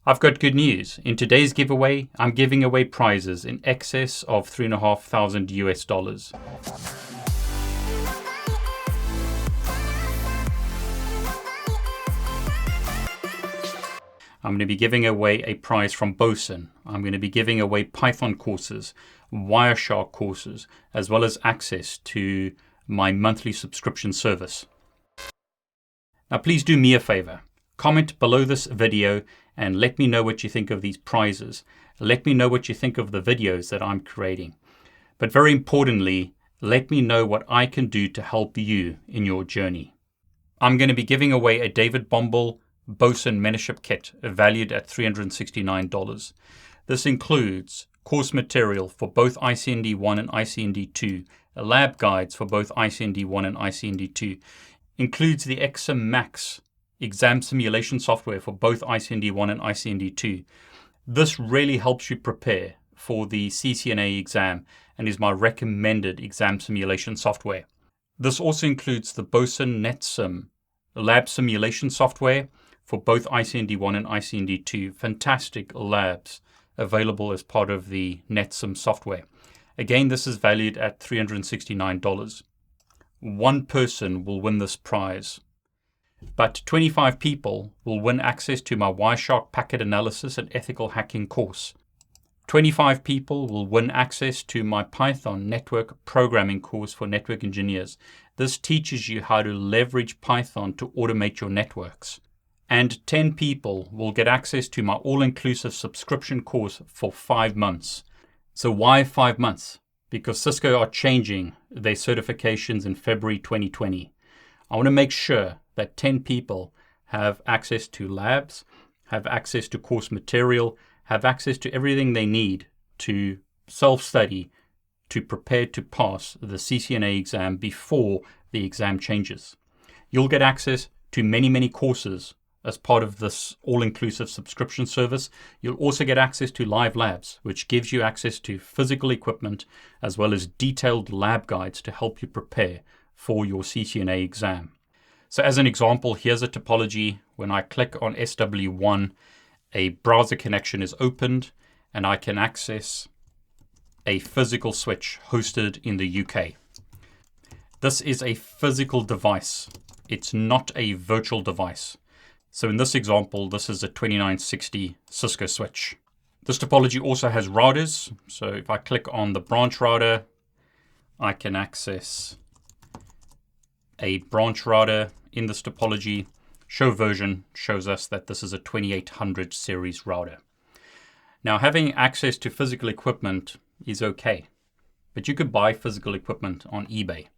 I've got good news. In today's giveaway, I'm giving away prizes in excess of $3,500 US. I'm going to be giving away a prize from Boson. I'm going to be giving away Python courses, Wireshark courses, as well as access to my monthly subscription service. Now please do me a favor. Comment below this video and let me know what you think of these prizes. Let me know what you think of the videos that I'm creating. But very importantly, let me know what I can do to help you in your journey. I'm going to be giving away a David Bombal Boson mentorship kit valued at $369. This includes course material for both ICND1 and ICND2, lab guides for both ICND1 and ICND2, includes the XM Max exam simulation software for both ICND1 and ICND2. This really helps you prepare for the CCNA exam and is my recommended exam simulation software. This also includes the Boson NetSim lab simulation software for both ICND1 and ICND2. Fantastic labs available as part of the NetSim software. Again, this is valued at $369. One person will win this prize, but 25 people will win access to my Wireshark packet analysis and ethical hacking course. 25 people will win access to my Python network programming course for network engineers. This teaches you how to leverage Python to automate your networks. And 10 people will get access to my all-inclusive subscription course for 5 months. So why 5 months? Because Cisco are changing their certifications in February 2020. I want to make sure that 10 people have access to labs, have access to course material, have access to everything they need to self-study, to prepare to pass the CCNA exam before the exam changes. You'll get access to many courses as part of this all-inclusive subscription service. You'll also get access to live labs, which gives you access to physical equipment as well as detailed lab guides to help you prepare for your CCNA exam. So as an example, here's a topology. When I click on SW1, a browser connection is opened and I can access a physical switch hosted in the UK. This is a physical device. It's not a virtual device. So in this example, this is a 2960 Cisco switch. This topology also has routers. So if I click on the branch router, I can access a branch router in this topology. Show version shows us that this is a 2800 series router. Now, having access to physical equipment is okay, but you could buy physical equipment on eBay.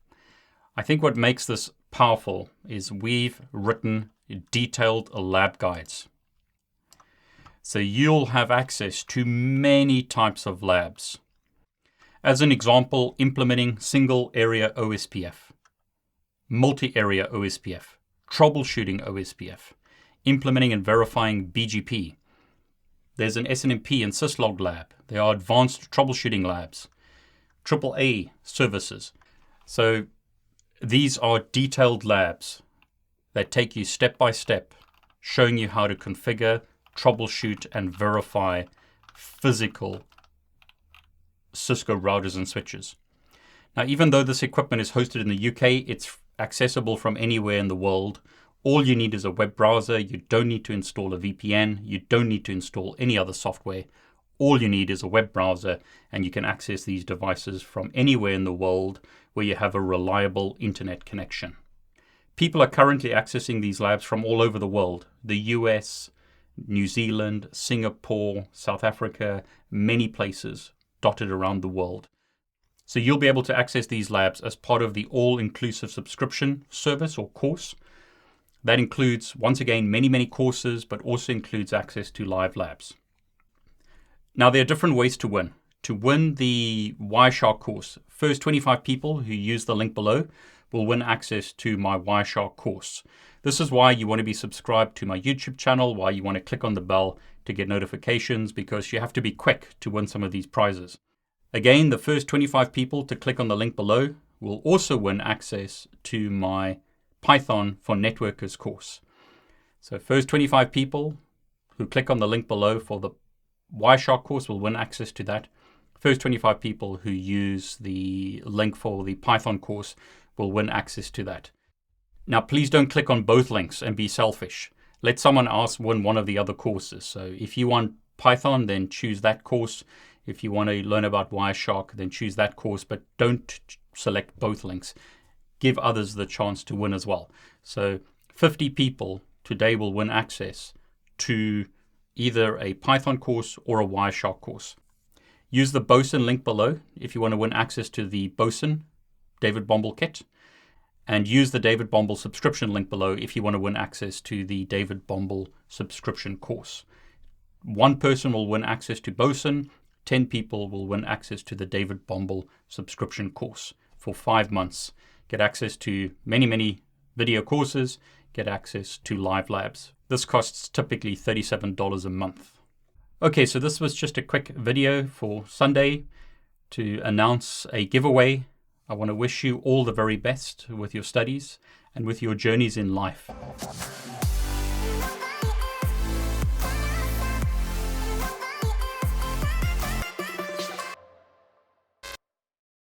I think what makes this powerful is we've written detailed lab guides. So you'll have access to many types of labs. As an example, implementing single area OSPF, multi-area OSPF, troubleshooting OSPF, implementing and verifying BGP. There's an SNMP and syslog lab. There are advanced troubleshooting labs, AAA services. So these are detailed labs that take you step by step, showing you how to configure, troubleshoot, and verify physical Cisco routers and switches. Now, even though this equipment is hosted in the UK, it's accessible from anywhere in the world. All you need is a web browser. You don't need to install a VPN. You don't need to install any other software. All you need is a web browser, and you can access these devices from anywhere in the world where you have a reliable internet connection. People are currently accessing these labs from all over the world. The US, New Zealand, Singapore, South Africa, many places dotted around the world. So you'll be able to access these labs as part of the all-inclusive subscription service or course. That includes, once again, many courses, but also includes access to live labs. Now, there are different ways to win. To win the Wireshark course, first 25 people who use the link below will win access to my Wireshark course. This is why you want to be subscribed to my YouTube channel, why you want to click on the bell to get notifications, because you have to be quick to win some of these prizes. Again, the first 25 people to click on the link below will also win access to my Python for Networkers course. So first 25 people who click on the link below for the Wireshark course will win access to that. First 25 people who use the link for the Python course will win access to that. Now, please don't click on both links and be selfish. Let someone else win one of the other courses. So if you want Python, then choose that course. If you want to learn about Wireshark, then choose that course, but don't select both links. Give others the chance to win as well. So 50 people today will win access to either a Python course or a Wireshark course. Use the Boson link below if you want to win access to the Boson David Bombal kit. And use the David Bombal subscription link below if you want to win access to the David Bombal subscription course. One person will win access to Boson. 10 people will win access to the David Bombal subscription course for 5 months. Get access to many, many video courses. Get access to live labs. This costs typically $37 a month. Okay, so this was just a quick video for Sunday to announce a giveaway. I want to wish you all the very best with your studies and with your journeys in life.